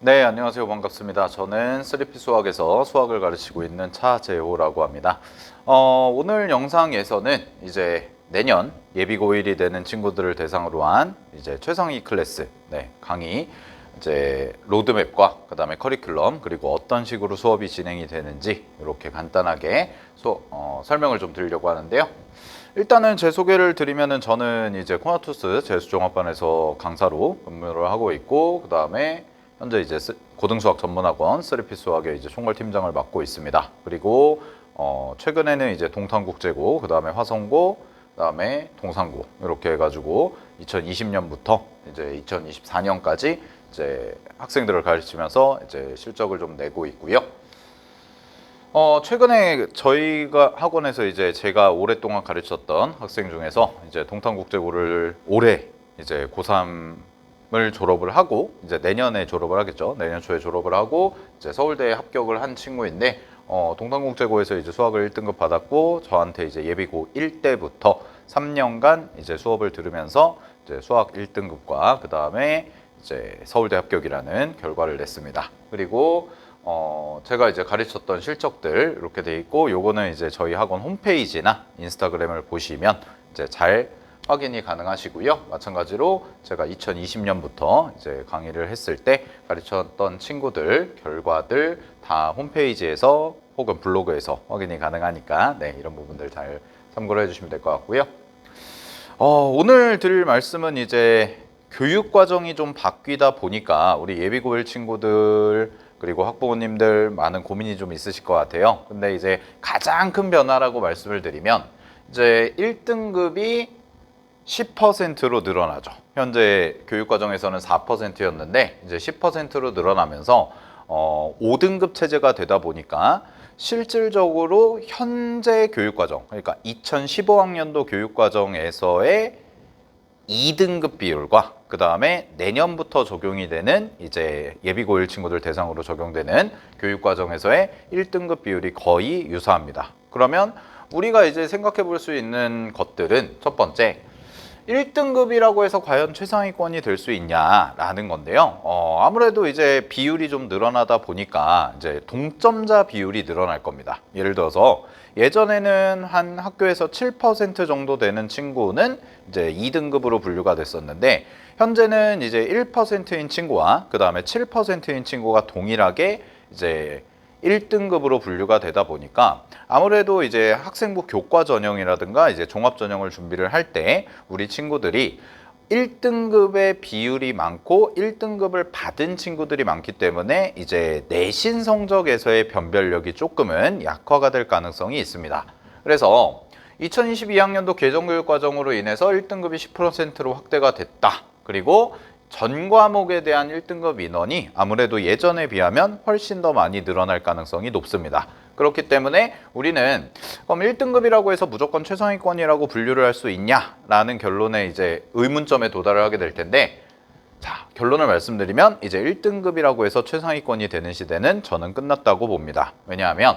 네, 안녕하세요. 반갑습니다. 저는 3P 수학에서 수학을 가르치고 있는 차재호라고 합니다. 오늘 영상에서는 이제 내년 예비 고1이 되는 친구들을 대상으로 한 이제 최상위 클래스 강의 이제 로드맵과 그다음에 커리큘럼 그리고 어떤 식으로 수업이 진행이 되는지 이렇게 간단하게 설명을 좀 드리려고 하는데요. 일단은 제 소개를 드리면은 저는 이제 코나투스 재수종합반에서 강사로 근무를 하고 있고 그다음에 현재 이제 고등수학 전문학원 3P 수학의 이제 총괄팀장을 맡고 있습니다. 그리고 최근에는 이제 동탄국제고, 그다음에 화성고, 그다음에 동산고 이렇게 해가지고 2020년부터 이제 2024년까지 이제 학생들을 가르치면서 이제 실적을 좀 내고 있고요. 최근에 저희가 학원에서 이제 제가 오랫동안 가르쳤던 학생 중에서 이제 동탄국제고를 올해 이제 고3을 졸업을 하고 이제 내년에 졸업을 하겠죠. 내년 초에 졸업을 하고 이제 서울대에 합격을 한 친구인데 동탄국제고에서 이제 수학을 1등급 받았고 저한테 이제 예비고 1때부터 3년간 이제 수업을 들으면서 이제 수학 1등급과 그 다음에 이제 서울대 합격이라는 결과를 냈습니다. 그리고 제가 이제 가르쳤던 실적들 이렇게 돼 있고 요거는 이제 저희 학원 홈페이지나 인스타그램을 보시면 이제 잘 확인이 가능하시고요. 마찬가지로 제가 2020년부터 이제 강의를 했을 때 가르쳤던 친구들 결과들 다 홈페이지에서 혹은 블로그에서 확인이 가능하니까 이런 부분들 잘 참고를 해주시면 될 것 같고요. 오늘 드릴 말씀은 이제 교육 과정이 좀 바뀌다 보니까 우리 예비고1 친구들 그리고 학부모님들 많은 고민이 좀 있으실 것 같아요. 근데 이제 가장 큰 변화라고 말씀을 드리면 이제 1등급이 10%로 늘어나죠. 현재 교육과정에서는 4%였는데 이제 10%로 늘어나면서 5등급 체제가 되다 보니까 실질적으로 현재 교육과정, 그러니까 2015학년도 교육과정에서의 2등급 비율과 그 다음에 내년부터 적용이 되는 이제 예비고1 친구들 대상으로 적용되는 교육과정에서의 1등급 비율이 거의 유사합니다. 그러면 우리가 이제 생각해 볼 수 있는 것들은 첫 번째, 1등급이라고 해서 과연 최상위권이 될 수 있냐라는 건데요. 아무래도 이제 비율이 좀 늘어나다 보니까 이제 동점자 비율이 늘어날 겁니다. 예를 들어서 예전에는 한 학교에서 7% 정도 되는 친구는 이제 2등급으로 분류가 됐었는데 현재는 이제 1%인 친구와 그 다음에 7%인 친구가 동일하게 이제 1등급으로 분류가 되다 보니까 아무래도 이제 학생부 교과 전형이라든가 이제 종합 전형을 준비를 할 때 우리 친구들이 1등급의 비율이 많고 1등급을 받은 친구들이 많기 때문에 이제 내신 성적에서의 변별력이 조금은 약화가 될 가능성이 있습니다. 그래서 2022학년도 개정교육과정으로 인해서 1등급이 10%로 확대가 됐다. 그리고 전 과목에 대한 1등급 인원이 아무래도 예전에 비하면 훨씬 더 많이 늘어날 가능성이 높습니다. 그렇기 때문에 우리는 그럼 1등급이라고 해서 무조건 최상위권이라고 분류를 할 수 있냐라는 결론에 이제 의문점에 도달을 하게 될 텐데, 자, 결론을 말씀드리면 이제 1등급이라고 해서 최상위권이 되는 시대는 저는 끝났다고 봅니다. 왜냐하면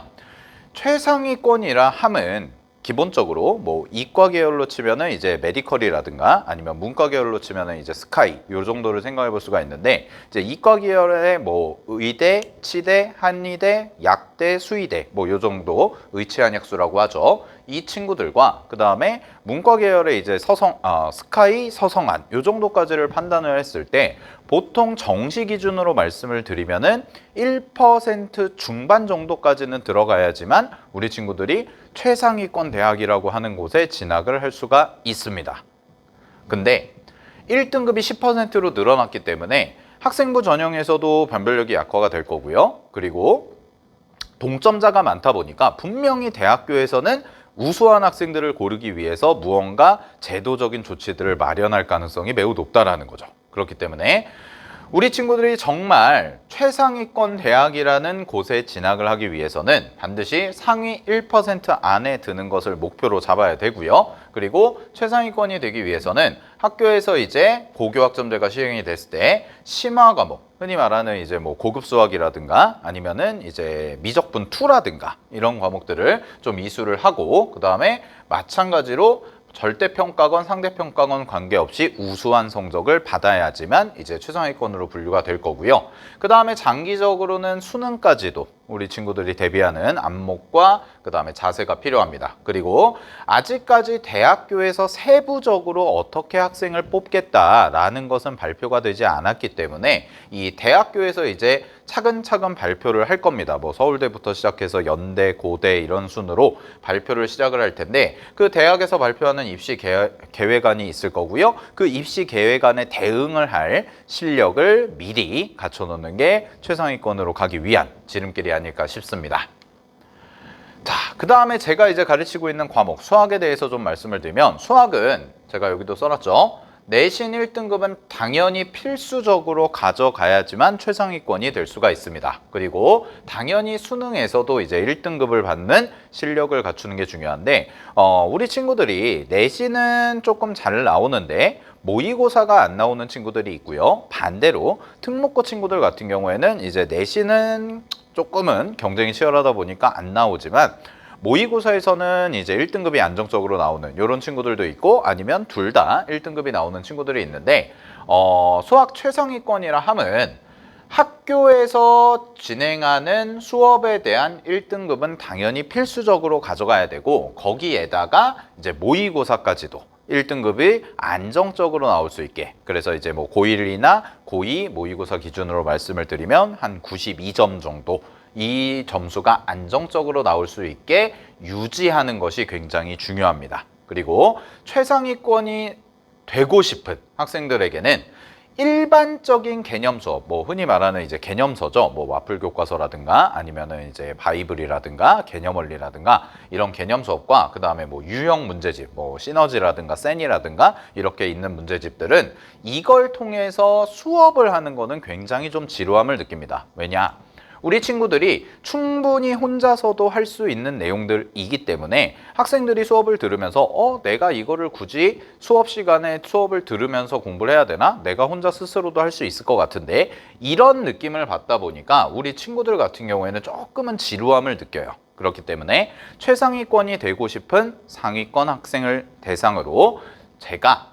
최상위권이라 함은 기본적으로 뭐 이과 계열로 치면은 이제 메디컬이라든가 아니면 문과 계열로 치면은 이제 스카이 요 정도를 생각해 볼 수가 있는데, 이제 이과 계열의 뭐 의대, 치대, 한의대, 약대, 수의대 뭐 요 정도 의치한약수라고 하죠. 이 친구들과 그 다음에 문과 계열의 이제 스카이, 서성한 요 정도까지를 판단을 했을 때 보통 정시 기준으로 말씀을 드리면은 1% 중반 정도까지는 들어가야지만 우리 친구들이 최상위권 대학이라고 하는 곳에 진학을 할 수가 있습니다. 근데 1등급이 10%로 늘어났기 때문에 학생부 전형에서도 변별력이 약화가 될 거고요. 그리고 동점자가 많다 보니까 분명히 대학교에서는 우수한 학생들을 고르기 위해서 무언가 제도적인 조치들을 마련할 가능성이 매우 높다라는 거죠. 그렇기 때문에 우리 친구들이 정말 최상위권 대학이라는 곳에 진학을 하기 위해서는 반드시 상위 1% 안에 드는 것을 목표로 잡아야 되고요. 그리고 최상위권이 되기 위해서는 학교에서 이제 고교학점제가 시행이 됐을 때 심화 과목, 흔히 말하는 이제 뭐 고급 수학이라든가 아니면은 이제 미적분 2라든가 이런 과목들을 좀 이수를 하고, 그 다음에 마찬가지로 절대평가건 상대평가건 관계없이 우수한 성적을 받아야지만 이제 최상위권으로 분류가 될 거고요. 그 다음에 장기적으로는 수능까지도 우리 친구들이 대비하는 안목과 그 다음에 자세가 필요합니다. 그리고 아직까지 대학교에서 세부적으로 어떻게 학생을 뽑겠다라는 것은 발표가 되지 않았기 때문에 이 대학교에서 이제 차근차근 발표를 할 겁니다. 뭐 서울대부터 시작해서 연대, 고대 이런 순으로 발표를 시작을 할 텐데 그 대학에서 발표하는 입시 계획안이 있을 거고요. 그 입시 계획안에 대응을 할 실력을 미리 갖춰놓는 게 최상위권으로 가기 위한 지름길이 아닐까 싶습니다. 자, 그 다음에 제가 이제 가르치고 있는 과목 수학에 대해서 좀 말씀을 드리면 수학은 제가 여기도 써놨죠. 내신 1등급은 당연히 필수적으로 가져가야지만 최상위권이 될 수가 있습니다. 그리고 당연히 수능에서도 이제 1등급을 받는 실력을 갖추는 게 중요한데 우리 친구들이 내신은 조금 잘 나오는데 모의고사가 안 나오는 친구들이 있고요. 반대로 특목고 친구들 같은 경우에는 이제 내신은 조금은 경쟁이 치열하다 보니까 안 나오지만 모의고사에서는 이제 1등급이 안정적으로 나오는 이런 친구들도 있고 아니면 둘 다 1등급이 나오는 친구들이 있는데 수학 최상위권이라 함은 학교에서 진행하는 수업에 대한 1등급은 당연히 필수적으로 가져가야 되고 거기에다가 이제 모의고사까지도 1등급이 안정적으로 나올 수 있게 그래서 이제 뭐 고1이나 고2 모의고사 기준으로 말씀을 드리면 한 92점 정도 이 점수가 안정적으로 나올 수 있게 유지하는 것이 굉장히 중요합니다. 그리고 최상위권이 되고 싶은 학생들에게는 일반적인 개념 수업, 뭐 흔히 말하는 이제 개념서죠. 뭐 와플 교과서라든가 아니면은 이제 바이블이라든가 개념원리라든가 이런 개념 수업과 그 다음에 뭐 유형 문제집, 뭐 시너지라든가 센이라든가 이렇게 있는 문제집들은 이걸 통해서 수업을 하는 거는 굉장히 좀 지루함을 느낍니다. 왜냐? 우리 친구들이 충분히 혼자서도 할 수 있는 내용들이기 때문에 학생들이 수업을 들으면서 내가 이거를 굳이 수업 시간에 수업을 들으면서 공부를 해야 되나? 내가 혼자 스스로도 할 수 있을 것 같은데 이런 느낌을 받다 보니까 우리 친구들 같은 경우에는 조금은 지루함을 느껴요. 그렇기 때문에 최상위권이 되고 싶은 상위권 학생을 대상으로 제가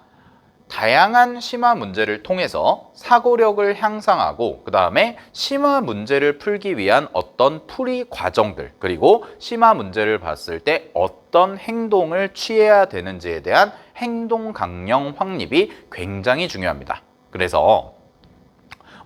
다양한 심화 문제를 통해서 사고력을 향상하고 그 다음에 심화 문제를 풀기 위한 어떤 풀이 과정들 그리고 심화 문제를 봤을 때 어떤 행동을 취해야 되는지에 대한 행동 강령 확립이 굉장히 중요합니다. 그래서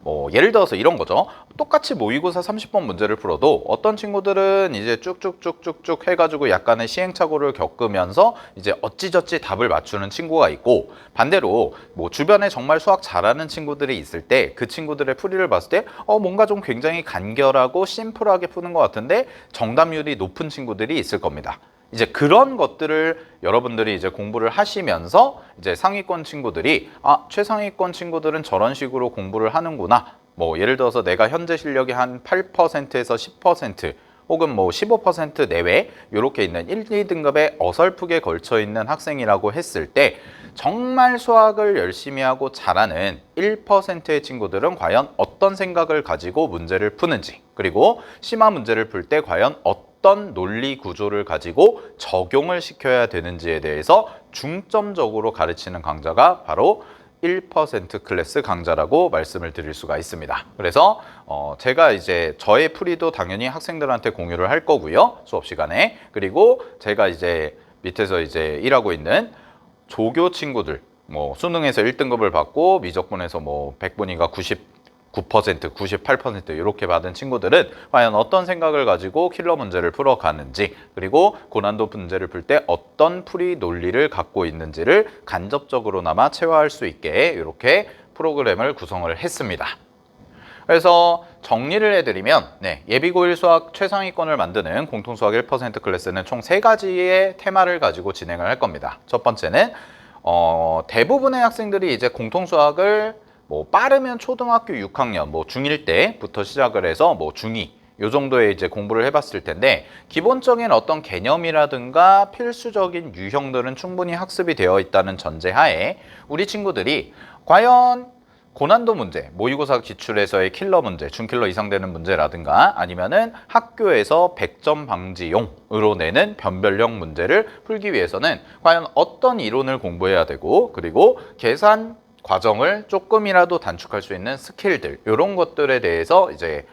뭐 예를 들어서 이런 거죠. 똑같이 모의고사 30번 문제를 풀어도 어떤 친구들은 이제 쭉쭉쭉쭉쭉 해가지고 약간의 시행착오를 겪으면서 이제 어찌저찌 답을 맞추는 친구가 있고 반대로 뭐 주변에 정말 수학 잘하는 친구들이 있을 때 그 친구들의 풀이를 봤을 때 뭔가 좀 굉장히 간결하고 심플하게 푸는 것 같은데 정답률이 높은 친구들이 있을 겁니다. 이제 그런 것들을 여러분들이 이제 공부를 하시면서 이제 상위권 친구들이 최상위권 친구들은 저런 식으로 공부를 하는구나. 뭐 예를 들어서 내가 현재 실력이 한 8%에서 10% 혹은 뭐 15% 내외 이렇게 있는 1, 2등급에 어설프게 걸쳐 있는 학생이라고 했을 때 정말 수학을 열심히 하고 잘하는 1%의 친구들은 과연 어떤 생각을 가지고 문제를 푸는지 그리고 심화 문제를 풀 때 과연 어떤 논리 구조를 가지고 적용을 시켜야 되는지에 대해서 중점적으로 가르치는 강좌가 바로 1% 클래스 강좌라고 말씀을 드릴 수가 있습니다. 그래서 제가 이제 저의 풀이도 당연히 학생들한테 공유를 할 거고요. 수업 시간에. 그리고 제가 이제 밑에서 이제 일하고 있는 조교 친구들 뭐 수능에서 1등급을 받고 미적분에서 뭐 100분위가 99%, 98% 이렇게 받은 친구들은 과연 어떤 생각을 가지고 킬러 문제를 풀어가는지 그리고 고난도 문제를 풀 때 어떤 풀이 논리를 갖고 있는지를 간접적으로나마 체화할 수 있게 이렇게 프로그램을 구성을 했습니다. 그래서 정리를 해드리면 예비고1 수학 최상위권을 만드는 공통수학 1% 클래스는 총 3가지의 테마를 가지고 진행을 할 겁니다. 첫 번째는 대부분의 학생들이 이제 공통수학을 뭐 빠르면 초등학교 6학년, 뭐 중1 때부터 시작을 해서 뭐 중2 요 정도의 이제 공부를 해봤을 텐데 기본적인 어떤 개념이라든가 필수적인 유형들은 충분히 학습이 되어 있다는 전제하에 우리 친구들이 과연 고난도 문제, 모의고사 기출에서의 킬러 문제, 준킬러 이상 되는 문제라든가 아니면은 학교에서 100점 방지용으로 내는 변별력 문제를 풀기 위해서는 과연 어떤 이론을 공부해야 되고, 그리고 계산 과정을 조금이라도 단축할 수 있는 스킬들, 이런 것들에 대해서 이제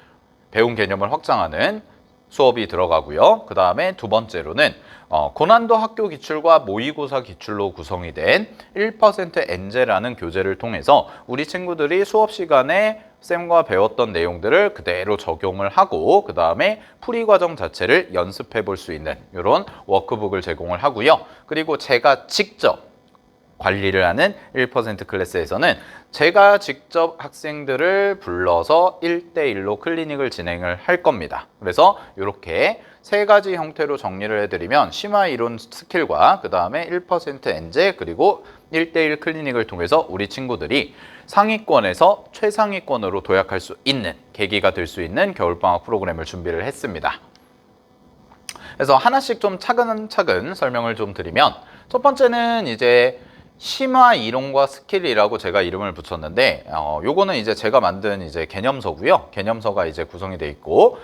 배운 개념을 확장하는 수업이 들어가고요. 그 다음에 두 번째로는 고난도 학교 기출과 모의고사 기출로 구성이 된 1% 엔제라는 교재를 통해서 우리 친구들이 수업 시간에 쌤과 배웠던 내용들을 그대로 적용을 하고 그 다음에 풀이 과정 자체를 연습해 볼 수 있는 이런 워크북을 제공을 하고요. 그리고 제가 직접 관리를 하는 1% 클래스에서는 제가 직접 학생들을 불러서 1대1로 클리닉을 진행을 할 겁니다. 그래서 이렇게 세 가지 형태로 정리를 해드리면 심화 이론 스킬과 그 다음에 1% 엔제 그리고 1대1 클리닉을 통해서 우리 친구들이 상위권에서 최상위권으로 도약할 수 있는 계기가 될 수 있는 겨울방학 프로그램을 준비를 했습니다. 그래서 하나씩 좀 차근차근 설명을 좀 드리면 첫 번째는 이제 심화 이론과 스킬이라고 제가 이름을 붙였는데 요거는 이제 제가 만든 이제 개념서고요. 개념서가 이제 구성이 돼 있고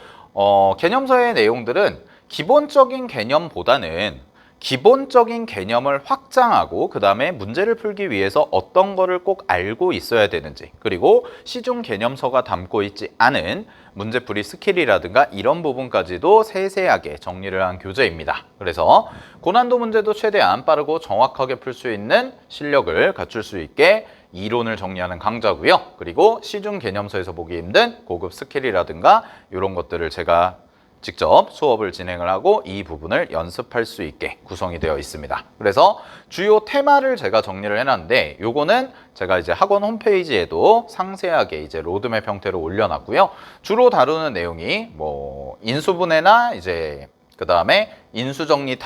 개념서의 내용들은 기본적인 개념보다는 기본적인 개념을 확장하고 그 다음에 문제를 풀기 위해서 어떤 거를 꼭 알고 있어야 되는지, 그리고 시중 개념서가 담고 있지 않은 문제풀이 스킬이라든가 이런 부분까지도 세세하게 정리를 한 교재입니다. 그래서 고난도 문제도 최대한 빠르고 정확하게 풀 수 있는 실력을 갖출 수 있게 이론을 정리하는 강좌고요. 그리고 시중 개념서에서 보기 힘든 고급 스킬이라든가 이런 것들을 제가 직접 수업을 진행을 하고 이 부분을 연습할 수 있게 구성이 되어 있습니다. 그래서 주요 테마를 제가 정리를 해놨는데 요거는 제가 이제 학원 홈페이지에도 상세하게 이제 로드맵 형태로 올려놨고요. 주로 다루는 내용이 뭐 인수분해나 이제 그 다음에 인수정리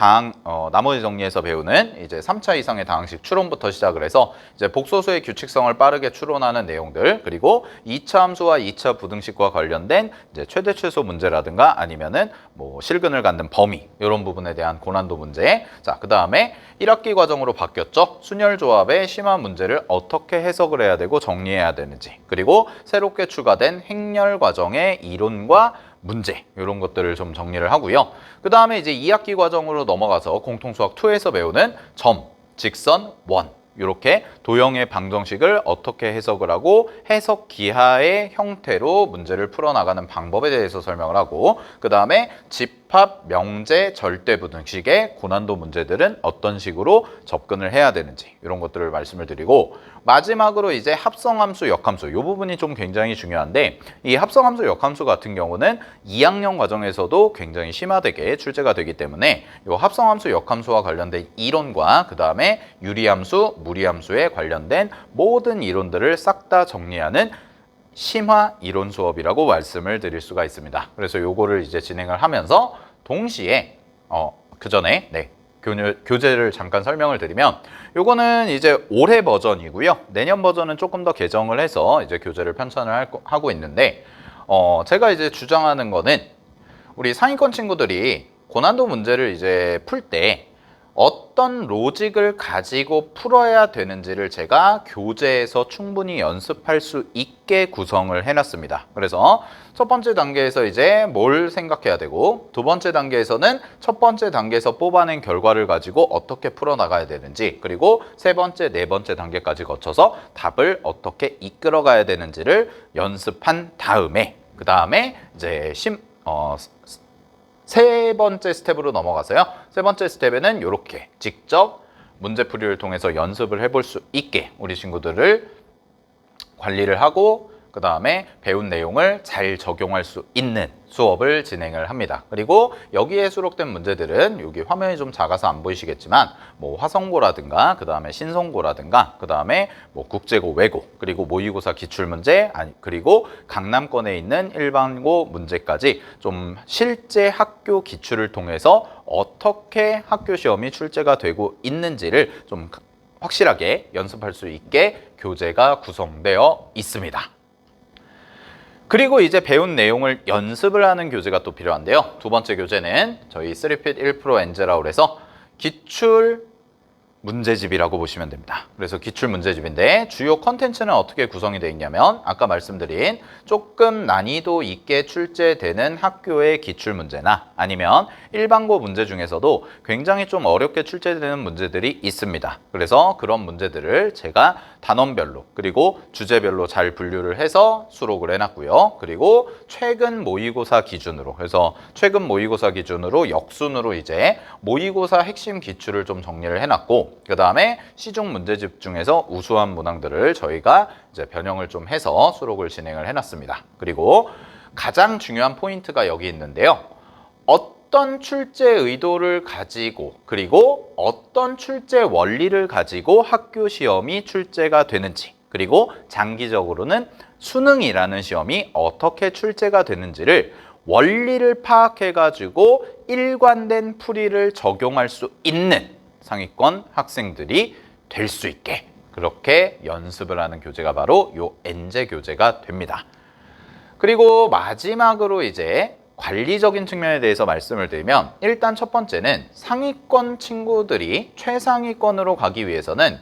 나머지 정리에서 배우는 이제 3차 이상의 다항식 추론부터 시작을 해서 이제 복소수의 규칙성을 빠르게 추론하는 내용들, 그리고 2차 함수와 2차 부등식과 관련된 이제 최대 최소 문제라든가 아니면은 뭐 실근을 갖는 범위 이런 부분에 대한 고난도 문제. 자, 그 다음에 1학기 과정으로 바뀌었죠. 순열 조합의 심화 문제를 어떻게 해석을 해야 되고 정리해야 되는지, 그리고 새롭게 추가된 행렬 과정의 이론과 문제 이런 것들을 좀 정리를 하고요. 그 다음에 이제 2학기 과정으로 넘어가서 공통수학 2에서 배우는 점, 직선, 원 이렇게 도형의 방정식을 어떻게 해석을 하고 해석 기하의 형태로 문제를 풀어나가는 방법에 대해서 설명을 하고 그 다음에 집합, 명제, 절대부등식의 고난도 문제들은 어떤 식으로 접근을 해야 되는지 이런 것들을 말씀을 드리고 마지막으로 이제 합성함수, 역함수 이 부분이 좀 굉장히 중요한데 이 합성함수, 역함수 같은 경우는 2학년 과정에서도 굉장히 심화되게 출제가 되기 때문에 이 합성함수, 역함수와 관련된 이론과 그 다음에 유리함수, 무리함수에 관련된 모든 이론들을 싹 다 정리하는 심화 이론 수업이라고 말씀을 드릴 수가 있습니다. 그래서 요거를 이제 진행을 하면서 동시에 그 전에 교재를 잠깐 설명을 드리면 요거는 이제 올해 버전이고요. 내년 버전은 조금 더 개정을 해서 이제 교재를 편찬을 하고 있는데 제가 이제 주장하는 거는 우리 상위권 친구들이 고난도 문제를 이제 풀 때 어떤 로직을 가지고 풀어야 되는지를 제가 교재에서 충분히 연습할 수 있게 구성을 해놨습니다. 그래서 첫 번째 단계에서 이제 뭘 생각해야 되고 두 번째 단계에서는 첫 번째 단계에서 뽑아낸 결과를 가지고 어떻게 풀어나가야 되는지 그리고 세 번째, 네 번째 단계까지 거쳐서 답을 어떻게 이끌어가야 되는지를 연습한 다음에 그 다음에 이제 세 번째 스텝으로 넘어가서요. 세 번째 스텝에는 이렇게 직접 문제풀이를 통해서 연습을 해볼 수 있게 우리 친구들을 관리를 하고 그 다음에 배운 내용을 잘 적용할 수 있는 수업을 진행을 합니다. 그리고 여기에 수록된 문제들은 여기 화면이 좀 작아서 안 보이시겠지만 뭐 화성고라든가 그 다음에 신성고라든가 그 다음에 뭐 국제고, 외고 그리고 모의고사 기출문제 그리고 강남권에 있는 일반고 문제까지 좀 실제 학교 기출을 통해서 어떻게 학교 시험이 출제가 되고 있는지를 좀 확실하게 연습할 수 있게 교재가 구성되어 있습니다. 그리고 이제 배운 내용을 연습을 하는 교재가 또 필요한데요. 두 번째 교재는 저희 3fit 1% 엔제라고 해서 기출 문제집이라고 보시면 됩니다. 그래서 기출 문제집인데 주요 컨텐츠는 어떻게 구성이 되어 있냐면 아까 말씀드린 조금 난이도 있게 출제되는 학교의 기출 문제나 아니면 일반고 문제 중에서도 굉장히 좀 어렵게 출제되는 문제들이 있습니다. 그래서 그런 문제들을 제가 단원별로 그리고 주제별로 잘 분류를 해서 수록을 해놨고요. 그리고 최근 모의고사 기준으로 그래서 최근 모의고사 기준으로 역순으로 이제 모의고사 핵심 기출을 좀 정리를 해놨고 그 다음에 시중 문제집 중에서 우수한 문항들을 저희가 이제 변형을 좀 해서 수록을 진행을 해놨습니다. 그리고 가장 중요한 포인트가 여기 있는데요. 어떤 출제 의도를 가지고 그리고 어떤 출제 원리를 가지고 학교 시험이 출제가 되는지 그리고 장기적으로는 수능이라는 시험이 어떻게 출제가 되는지를 원리를 파악해가지고 일관된 풀이를 적용할 수 있는 상위권 학생들이 될 수 있게 그렇게 연습을 하는 교재가 바로 요 엔제 교재가 됩니다. 그리고 마지막으로 이제 관리적인 측면에 대해서 말씀을 드리면 일단 첫 번째는 상위권 친구들이 최상위권으로 가기 위해서는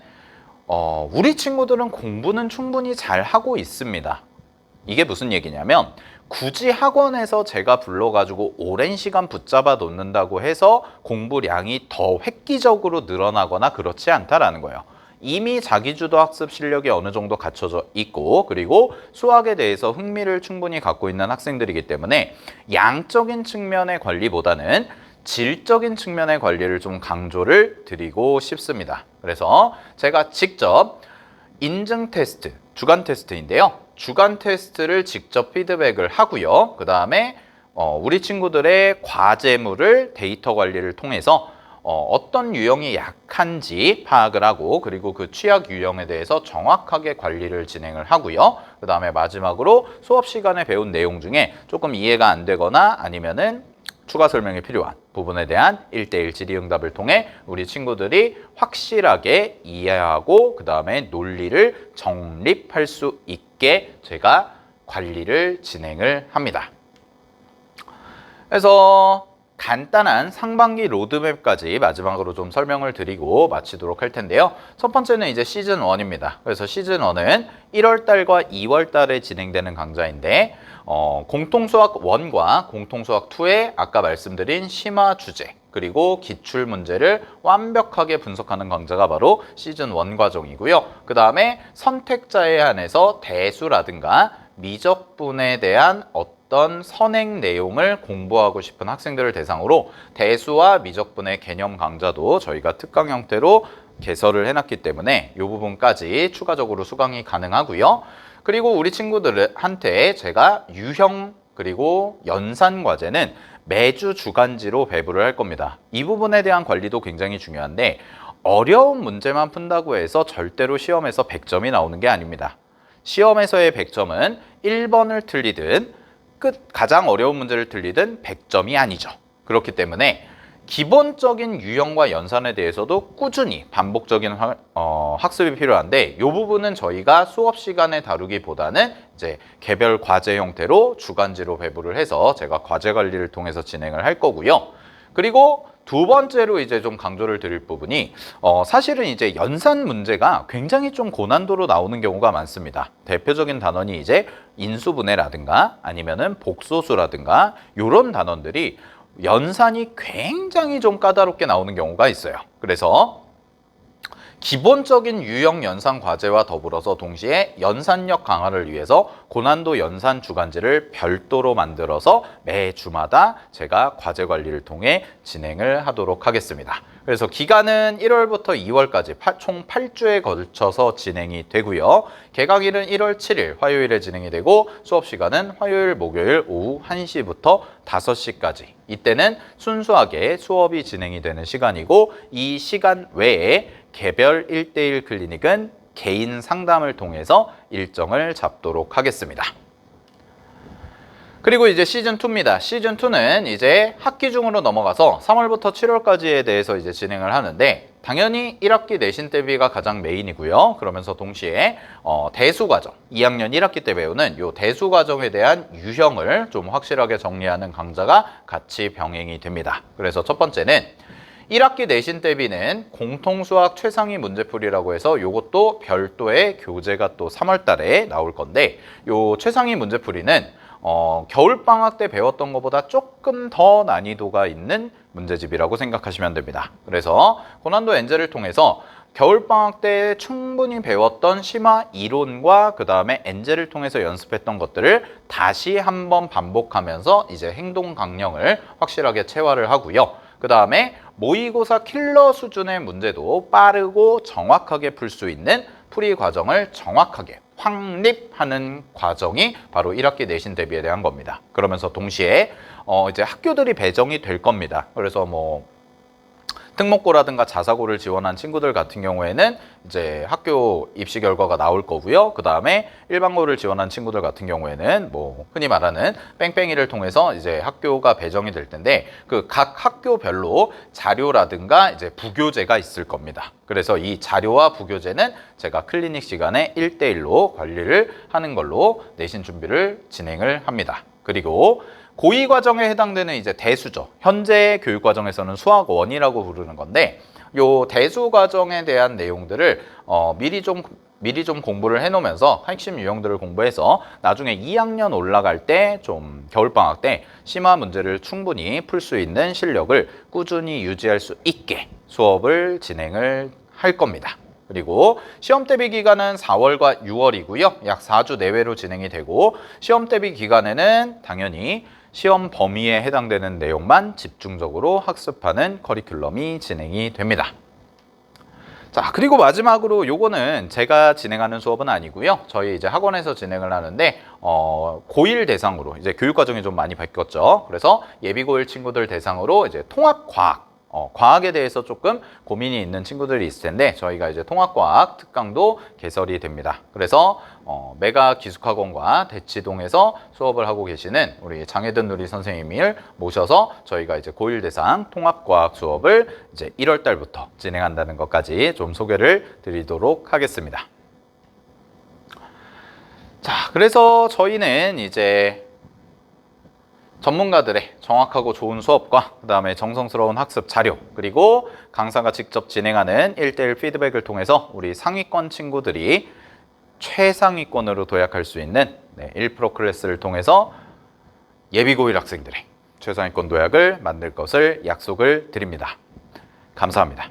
우리 친구들은 공부는 충분히 잘 하고 있습니다. 이게 무슨 얘기냐면 굳이 학원에서 제가 불러가지고 오랜 시간 붙잡아 놓는다고 해서 공부량이 더 획기적으로 늘어나거나 그렇지 않다라는 거예요. 이미 자기주도 학습 실력이 어느 정도 갖춰져 있고 그리고 수학에 대해서 흥미를 충분히 갖고 있는 학생들이기 때문에 양적인 측면의 관리보다는 질적인 측면의 관리를 좀 강조를 드리고 싶습니다. 그래서 제가 직접 인증 테스트, 주간 테스트인데요. 주간 테스트를 직접 피드백을 하고요. 그 다음에 우리 친구들의 과제물을 데이터 관리를 통해서 어떤 유형이 약한지 파악을 하고 그리고 그 취약 유형에 대해서 정확하게 관리를 진행을 하고요. 그 다음에 마지막으로 수업 시간에 배운 내용 중에 조금 이해가 안 되거나 아니면은 추가 설명이 필요한 부분에 대한 1대1 질의응답을 통해 우리 친구들이 확실하게 이해하고 그 다음에 논리를 정립할 수 있게 제가 관리를 진행을 합니다. 그래서 간단한 상반기 로드맵까지 마지막으로 좀 설명을 드리고 마치도록 할 텐데요. 첫 번째는 이제 시즌 1입니다. 그래서 시즌 1은 1월 달과 2월 달에 진행되는 강좌인데 공통수학 1과 공통수학 2의 아까 말씀드린 심화 주제 그리고 기출 문제를 완벽하게 분석하는 강좌가 바로 시즌 1 과정이고요. 그 다음에 선택자에 한해서 대수라든가 미적분에 대한 어떤 선행 내용을 공부하고 싶은 학생들을 대상으로 대수와 미적분의 개념 강좌도 저희가 특강 형태로 개설을 해놨기 때문에 이 부분까지 추가적으로 수강이 가능하고요. 그리고 우리 친구들한테 제가 유형 그리고 연산 과제는 매주 주간지로 배부를 할 겁니다. 이 부분에 대한 관리도 굉장히 중요한데 어려운 문제만 푼다고 해서 절대로 시험에서 100점이 나오는 게 아닙니다. 시험에서의 100점은 1번을 틀리든 가장 어려운 문제를 틀리든 100점이 아니죠. 그렇기 때문에 기본적인 유형과 연산에 대해서도 꾸준히 반복적인 학습이 필요한데 이 부분은 저희가 수업 시간에 다루기보다는 이제 개별 과제 형태로 주간지로 배부를 해서 제가 과제 관리를 통해서 진행을 할 거고요. 그리고 두 번째로 이제 좀 강조를 드릴 부분이 사실은 이제 연산 문제가 굉장히 좀 고난도로 나오는 경우가 많습니다. 대표적인 단원이 이제 인수분해라든가 아니면은 복소수라든가 이런 단원들이 연산이 굉장히 좀 까다롭게 나오는 경우가 있어요. 그래서 기본적인 유형 연산 과제와 더불어서 동시에 연산력 강화를 위해서 고난도 연산 주간지를 별도로 만들어서 매주마다 제가 과제 관리를 통해 진행을 하도록 하겠습니다. 그래서 기간은 1월부터 2월까지 총 8주에 걸쳐서 진행이 되고요. 개강일은 1월 7일 화요일에 진행이 되고 수업 시간은 화요일, 목요일 오후 1시부터 5시까지. 이때는 순수하게 수업이 진행이 되는 시간이고 이 시간 외에 개별 1대1 클리닉은 개인 상담을 통해서 일정을 잡도록 하겠습니다. 그리고 이제 시즌2입니다. 시즌2는 이제 학기 중으로 넘어가서 3월부터 7월까지에 대해서 이제 진행을 하는데 당연히 1학기 내신 대비가 가장 메인이고요. 그러면서 동시에 대수과정, 2학년 1학기 때 배우는 이 대수과정에 대한 유형을 좀 확실하게 정리하는 강좌가 같이 병행이 됩니다. 그래서 첫 번째는 1학기 내신 대비는 공통수학 최상위 문제풀이라고 해서 요것도 별도의 교재가 또 3월 달에 나올 건데 요 최상위 문제풀이는 겨울방학 때 배웠던 것보다 조금 더 난이도가 있는 문제집이라고 생각하시면 됩니다. 그래서 고난도 엔젤을 통해서 겨울방학 때 충분히 배웠던 심화 이론과 그 다음에 엔젤을 통해서 연습했던 것들을 다시 한번 반복하면서 이제 행동 강령을 확실하게 체화를 하고요. 그 다음에 모의고사 킬러 수준의 문제도 빠르고 정확하게 풀 수 있는 풀이 과정을 정확하게 확립하는 과정이 바로 1학기 내신 대비에 대한 겁니다. 그러면서 동시에 이제 학교들이 배정이 될 겁니다. 그래서 뭐 특목고라든가 자사고를 지원한 친구들 같은 경우에는 이제 학교 입시 결과가 나올 거고요. 그 다음에 일반고를 지원한 친구들 같은 경우에는 뭐 흔히 말하는 뺑뺑이를 통해서 이제 학교가 배정이 될 텐데 그 각 학교별로 자료라든가 이제 부교재가 있을 겁니다. 그래서 이 자료와 부교재는 제가 클리닉 시간에 1대1로 관리를 하는 걸로 내신 준비를 진행을 합니다. 그리고 고2 과정에 해당되는 이제 대수죠. 현재 교육 과정에서는 수학 1이라고 부르는 건데 요 대수 과정에 대한 내용들을 미리 좀 공부를 해놓으면서 핵심 유형들을 공부해서 나중에 2학년 올라갈 때 좀 겨울방학 때 심화 문제를 충분히 풀 수 있는 실력을 꾸준히 유지할 수 있게 수업을 진행을 할 겁니다. 그리고 시험 대비 기간은 4월과 6월이고요. 약 4주 내외로 진행이 되고 시험 대비 기간에는 당연히 시험 범위에 해당되는 내용만 집중적으로 학습하는 커리큘럼이 진행이 됩니다. 자, 그리고 마지막으로 요거는 제가 진행하는 수업은 아니고요. 저희 이제 학원에서 진행을 하는데 고1 대상으로 이제 교육 과정이 좀 많이 바뀌었죠. 그래서 예비 고1 친구들 대상으로 이제 통합과학 과학에 대해서 조금 고민이 있는 친구들이 있을 텐데 저희가 이제 통합과학 특강도 개설이 됩니다. 그래서 메가 기숙학원과 대치동에서 수업을 하고 계시는 우리 장혜든 누리 선생님을 모셔서 저희가 이제 고1 대상 통합과학 수업을 이제 1월 달부터 진행한다는 것까지 좀 소개를 드리도록 하겠습니다. 자, 그래서 저희는 이제 전문가들의 정확하고 좋은 수업과 그 다음에 정성스러운 학습 자료 그리고 강사가 직접 진행하는 1대1 피드백을 통해서 우리 상위권 친구들이 최상위권으로 도약할 수 있는 1프로 클래스를 통해서 예비고1 학생들의 최상위권 도약을 만들 것을 약속을 드립니다. 감사합니다.